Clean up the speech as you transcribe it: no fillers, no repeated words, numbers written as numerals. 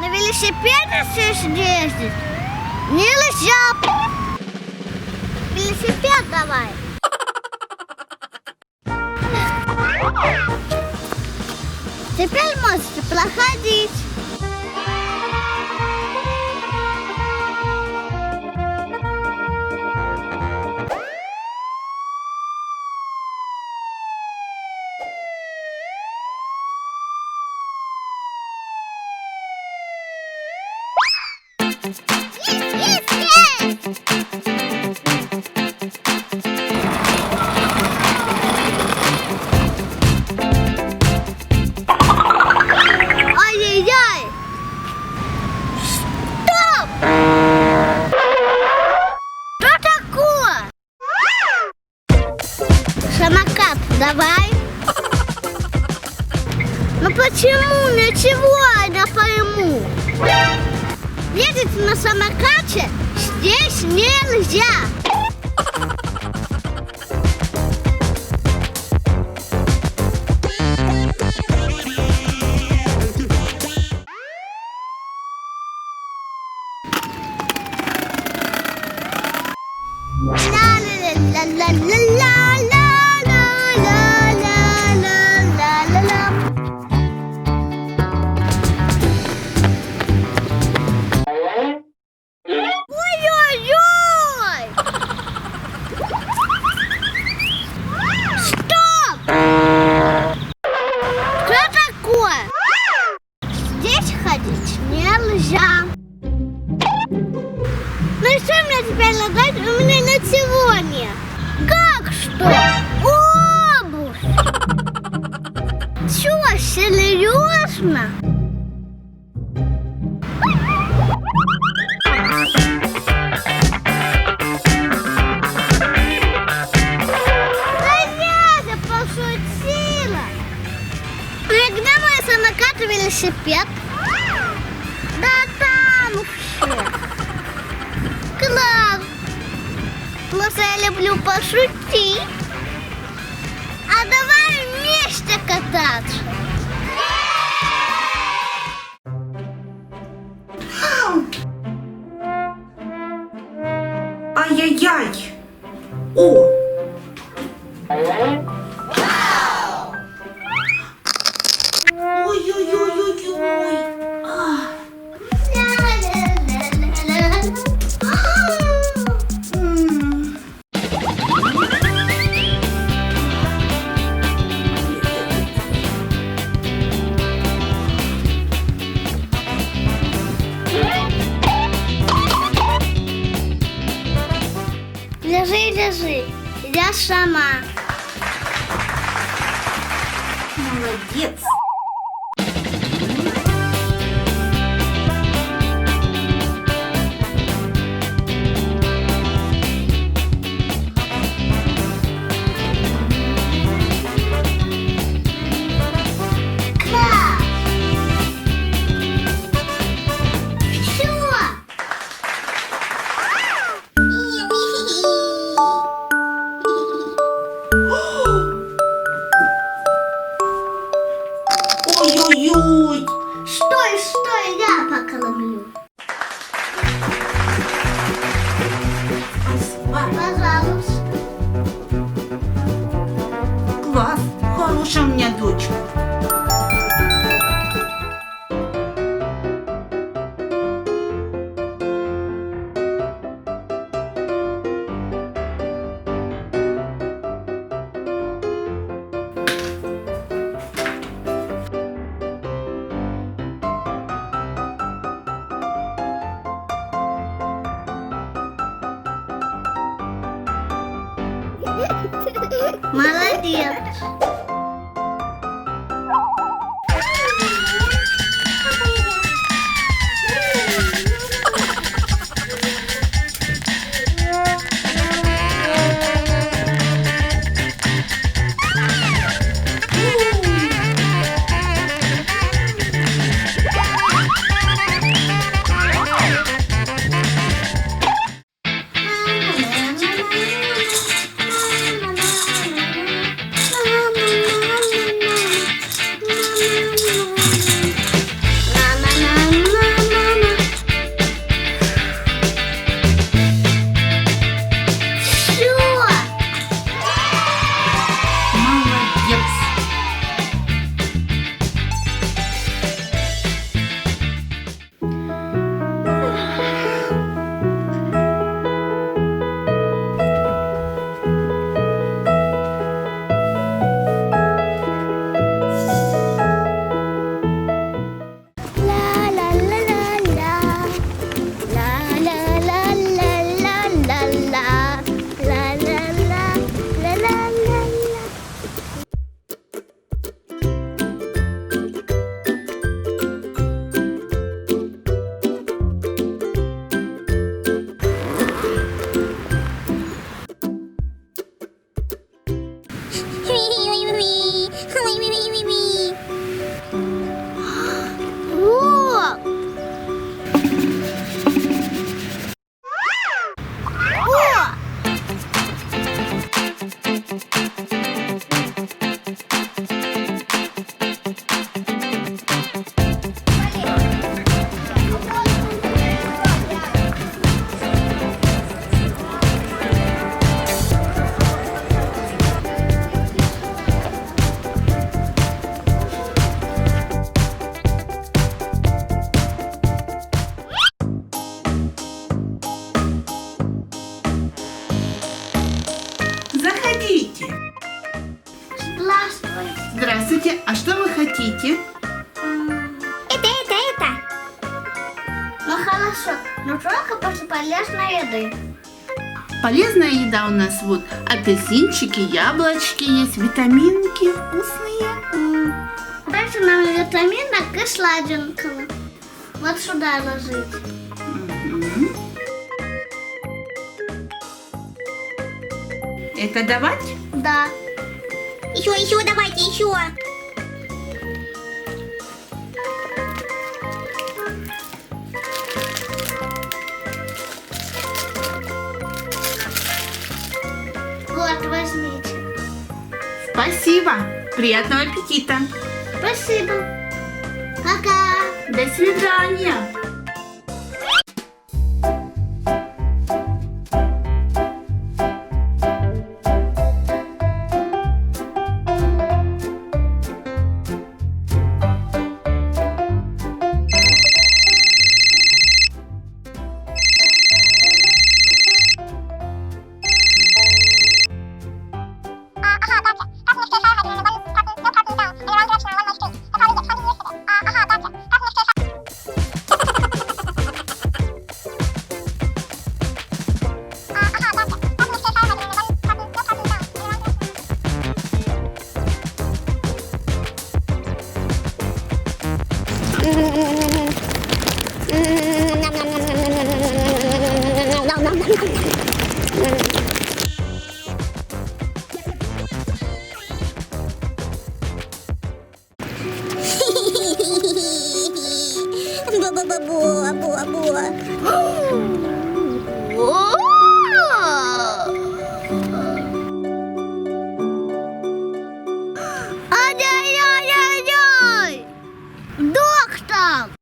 На велосипеде все ездить нельзя. Велосипед давай. Теперь можете проходить. Ай-яй-яй! Стоп! Что такое? Самокат давай. Но почему? Ничего не пойму. Ездить на самокате здесь нельзя. Ой-ой-ой! Стоп! Что такое? Здесь ходить нельзя. Ну и что мне теперь надо? У меня ничего нет. Как что? Обувь! Чё, серьезно? Самокат и велосипед. Да там вообще. Класс. Просто я люблю пошутить. А давай вместе кататься. Ай-яй-яй. О! Ой-ой-ой-ой-ой. Лежи, я сама. Молодец. Ой-ой-ой! Стой, я покормлю. Пожалуйста. Класс! Хорошая у меня дочка. Молодец. Хорошо, но только после полезной еды. Полезная еда у нас вот апельсинчики, яблочки есть, витаминки вкусные. Дальше нам витаминок и сладенького. Вот сюда ложить. Это давать? Да. Еще, давайте, еще. Вот, возьмите. Спасибо. Приятного аппетита. Спасибо. Пока. До свидания. Ай-яй-яй-яй-яй! Доктор!